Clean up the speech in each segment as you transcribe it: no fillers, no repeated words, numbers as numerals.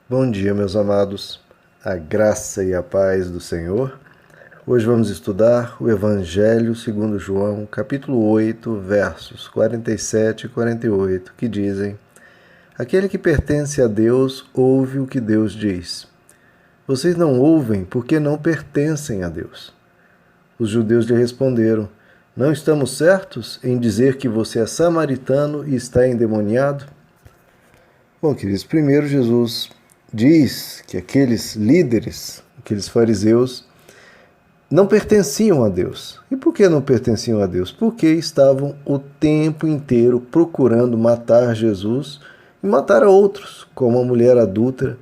Bom dia, meus amados, a graça e a paz do Senhor. Hoje vamos estudar o Evangelho segundo João, capítulo 8, versos 47 e 48, que dizem: Aquele que pertence a Deus ouve o que Deus diz. Vocês não ouvem porque não pertencem a Deus. Os judeus lhe responderam: Não estamos certos em dizer que você é samaritano e está endemoniado? Bom, queridos, primeiro Jesus diz que aqueles líderes, aqueles fariseus, não pertenciam a Deus. E por que não pertenciam a Deus? Porque estavam o tempo inteiro procurando matar Jesus e matar a outros, como a mulher adúltera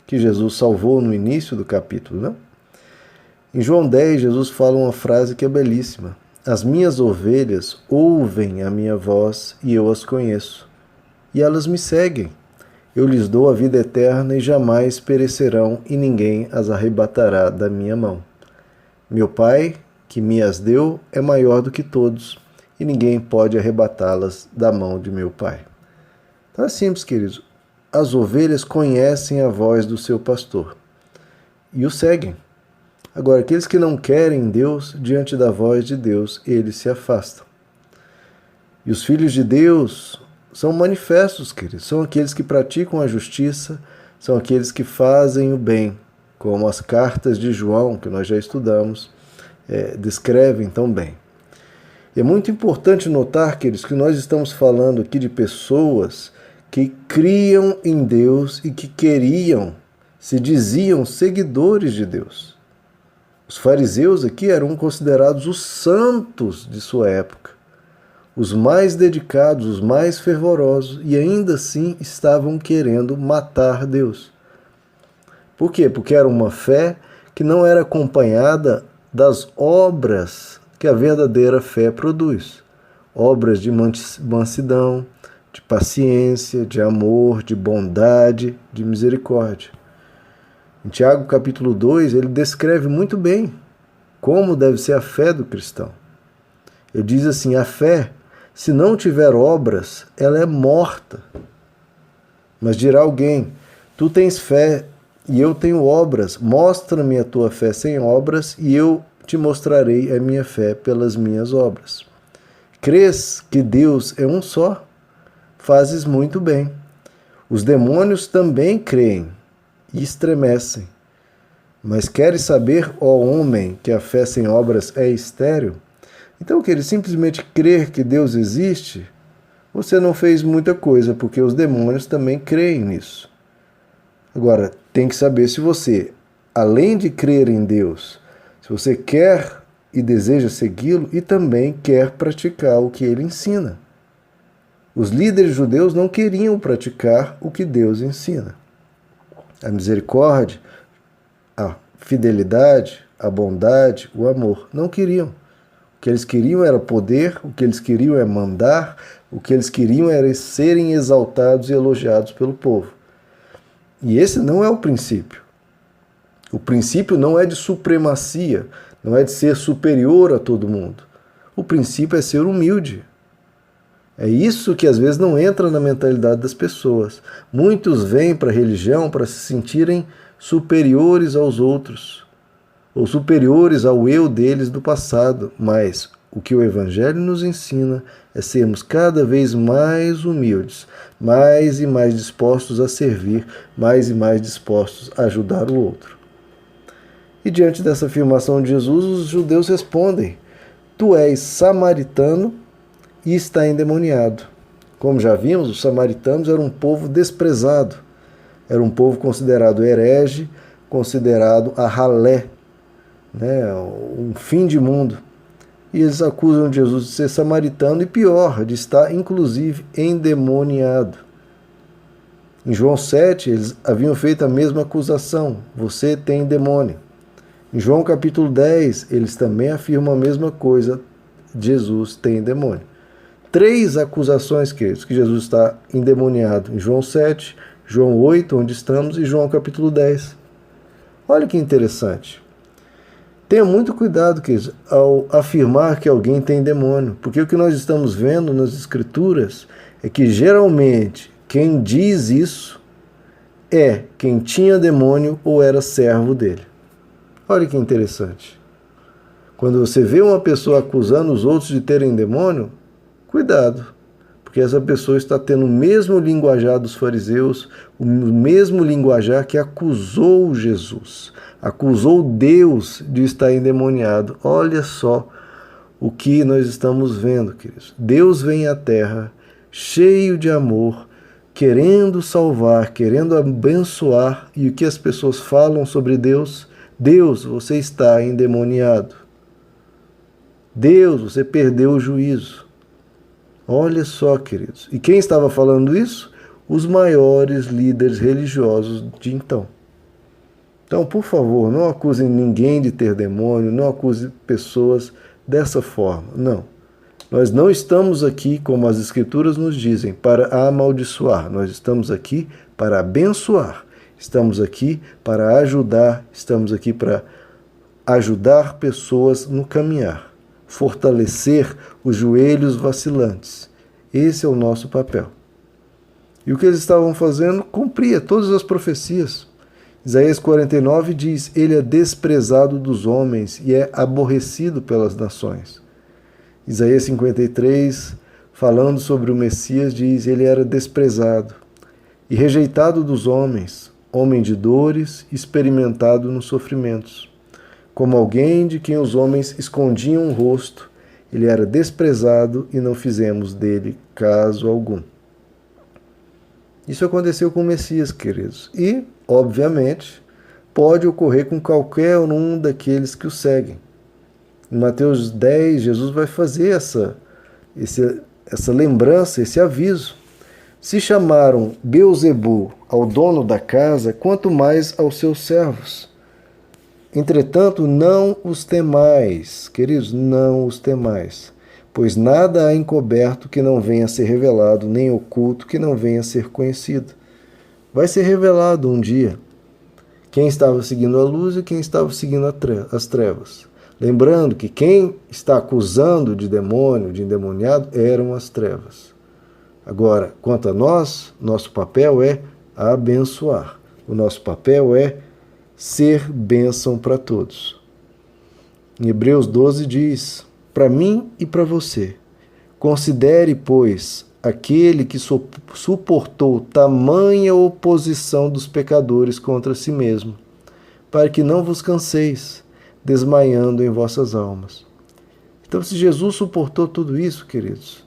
que Jesus salvou no início do capítulo, não? Em João 10, Jesus fala uma frase que é belíssima: As minhas ovelhas ouvem a minha voz e eu as conheço, e elas me seguem. Eu lhes dou a vida eterna e jamais perecerão, e ninguém as arrebatará da minha mão. Meu Pai, que me as deu, é maior do que todos, e ninguém pode arrebatá-las da mão de meu Pai. Então é simples, queridos. As ovelhas conhecem a voz do seu pastor e o seguem. Agora, aqueles que não querem Deus, diante da voz de Deus, eles se afastam. E os filhos de Deus são manifestos, queridos. São aqueles que praticam a justiça, são aqueles que fazem o bem, como as cartas de João, que nós já estudamos, descrevem tão bem. E é muito importante notar, queridos, que nós estamos falando aqui de pessoas que criam em Deus e que se diziam seguidores de Deus. Os fariseus aqui eram considerados os santos de sua época, os mais dedicados, os mais fervorosos, e ainda assim estavam querendo matar Deus. Por quê? Porque era uma fé que não era acompanhada das obras que a verdadeira fé produz. Obras de mansidão, de paciência, de amor, de bondade, de misericórdia. Em Tiago capítulo 2, ele descreve muito bem como deve ser a fé do cristão. Ele diz assim: a fé, se não tiver obras, ela é morta. Mas dirá alguém: tu tens fé e eu tenho obras, mostra-me a tua fé sem obras e eu te mostrarei a minha fé pelas minhas obras. Crês que Deus é um só? Fazes muito bem. Os demônios também creem e estremecem. Mas queres saber, ó homem, que a fé sem obras é estéril? Então, querido, simplesmente crer que Deus existe, você não fez muita coisa, porque os demônios também creem nisso. Agora, tem que saber se você, além de crer em Deus, se você quer e deseja segui-lo e também quer praticar o que ele ensina. Os líderes judeus não queriam praticar o que Deus ensina. A misericórdia, a fidelidade, a bondade, o amor. Não queriam. O que eles queriam era poder, o que eles queriam é mandar, o que eles queriam era serem exaltados e elogiados pelo povo. E esse não é o princípio. O princípio não é de supremacia, não é de ser superior a todo mundo. O princípio é ser humilde. É isso que às vezes não entra na mentalidade das pessoas. Muitos vêm para a religião para se sentirem superiores aos outros, ou superiores ao eu deles do passado, mas o que o Evangelho nos ensina é sermos cada vez mais humildes, mais e mais dispostos a servir, mais e mais dispostos a ajudar o outro. E diante dessa afirmação de Jesus, os judeus respondem: Tu és samaritano e está endemoniado. Como já vimos, os samaritanos eram um povo desprezado, era um povo considerado herege, considerado a ralé, um fim de mundo. E eles acusam Jesus de ser samaritano e pior, de estar inclusive endemoniado. Em João 7, eles haviam feito a mesma acusação: você tem demônio. Em João capítulo 10, eles também afirmam a mesma coisa: Jesus tem demônio. 3 acusações, queridos, que Jesus está endemoniado. Em João 7, João 8, onde estamos, e João capítulo 10. Olha que interessante. Tenha muito cuidado, queridos, ao afirmar que alguém tem demônio, porque o que nós estamos vendo nas Escrituras é que geralmente quem diz isso é quem tinha demônio ou era servo dele. Olha que interessante. Quando você vê uma pessoa acusando os outros de terem demônio, cuidado, porque essa pessoa está tendo o mesmo linguajar dos fariseus, o mesmo linguajar que acusou Jesus, acusou Deus de estar endemoniado. Olha só o que nós estamos vendo, queridos. Deus vem à Terra cheio de amor, querendo salvar, querendo abençoar, e o que as pessoas falam sobre Deus? Deus, você está endemoniado. Deus, você perdeu o juízo. Olha só, queridos. E quem estava falando isso? Os maiores líderes religiosos de então. Então, por favor, não acusem ninguém de ter demônio, não acuse pessoas dessa forma. Não. Nós não estamos aqui, como as Escrituras nos dizem, para amaldiçoar. Nós estamos aqui para abençoar. Estamos aqui para ajudar. Estamos aqui para ajudar pessoas no caminhar. Fortalecer os joelhos vacilantes. Esse é o nosso papel. E o que eles estavam fazendo cumpria todas as profecias. Isaías 49 diz: ele é desprezado dos homens e é aborrecido pelas nações. Isaías 53, falando sobre o Messias, diz: ele era desprezado e rejeitado dos homens, homem de dores, experimentado nos sofrimentos. Como alguém de quem os homens escondiam o rosto, ele era desprezado e não fizemos dele caso algum. Isso aconteceu com o Messias, queridos. E, obviamente, pode ocorrer com qualquer um daqueles que o seguem. Em Mateus 10, Jesus vai fazer essa lembrança, esse aviso. Se chamaram Beelzebu ao dono da casa, quanto mais aos seus servos. Entretanto, não os temais, queridos, não os temais, pois nada há encoberto que não venha a ser revelado, nem oculto que não venha a ser conhecido. Vai ser revelado um dia quem estava seguindo a luz e quem estava seguindo as trevas. Lembrando que quem está acusando de demônio, de endemoniado, eram as trevas. Agora, quanto a nós, nosso papel é abençoar. O nosso papel é ser bênção para todos. Em Hebreus 12 diz: para mim e para você, considere, pois, aquele que suportou tamanha oposição dos pecadores contra si mesmo, para que não vos canseis, desmaiando em vossas almas. Então, se Jesus suportou tudo isso, queridos,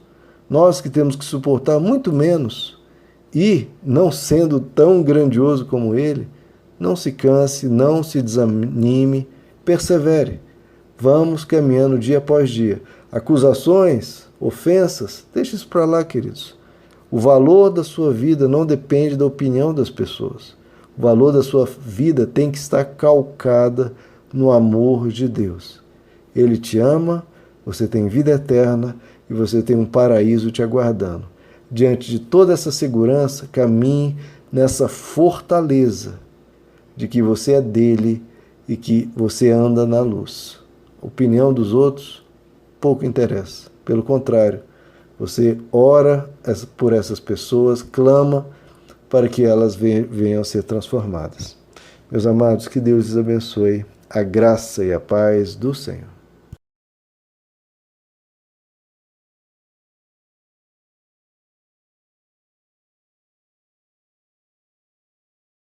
nós que temos que suportar muito menos, e não sendo tão grandioso como ele, não se canse, não se desanime, persevere. Vamos caminhando dia após dia. Acusações, ofensas, deixe isso para lá, queridos. O valor da sua vida não depende da opinião das pessoas. O valor da sua vida tem que estar calcada no amor de Deus. Ele te ama, você tem vida eterna e você tem um paraíso te aguardando. Diante de toda essa segurança, caminhe nessa fortaleza de que você é dele e que você anda na luz. A opinião dos outros pouco interessa. Pelo contrário, você ora por essas pessoas, clama para que elas venham a ser transformadas. Meus amados, que Deus lhes abençoe. A graça e a paz do Senhor.